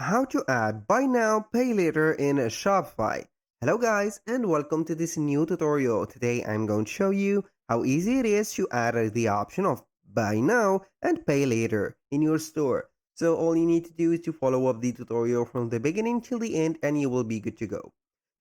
How to add buy now pay later in Shopify. Hello guys and welcome to this new tutorial. Today I'm going to show you how easy it is to add the option of buy now and pay later in your store. So all you need to do is to follow up the tutorial from the beginning till the end and you will be good to go.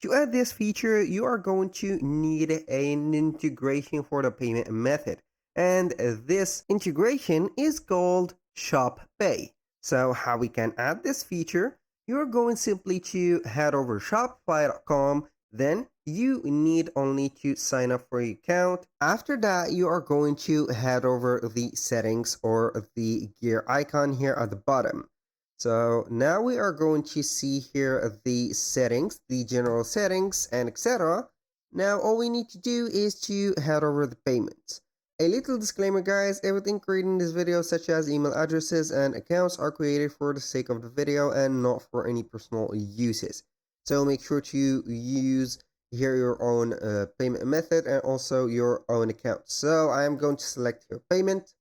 To add this feature, you are going to need an integration for the payment method. And this integration is called Shop Pay. So how we can add this feature, you're going simply to head over shopify.com, then you need only to sign up for your account. After that, you are going to head over the settings or the gear icon here at the bottom. So now we are going to see here the settings, the general settings and etc. Now all we need to do is to head over the payments. A little disclaimer guys, everything created in this video such as email addresses and accounts are created for the sake of the video and not for any personal uses. So make sure to use here your own payment method and also your own account. So I am going to select your payment,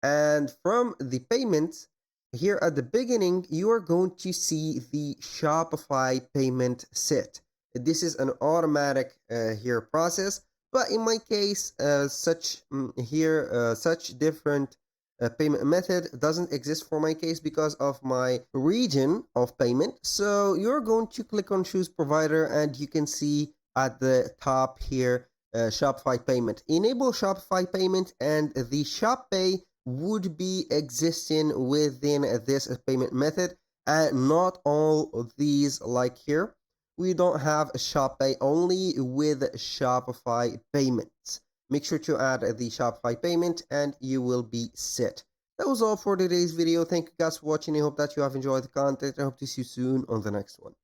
and from the payment here at the beginning you are going to see the Shopify payment set. This is an automatic here process. But in my case, such different payment method doesn't exist for my case because of my region of payment. So you're going to click on choose provider and you can see at the top here Shopify payment. Enable Shopify payment and the Shop Pay would be existing within this payment method, and not all of these like here. We don't have a Shop Pay, only with Shopify payments. Make sure to add the Shopify payment and you will be set. That was all for today's video. Thank you guys for watching. I hope that you have enjoyed the content. I hope to see you soon on the next one.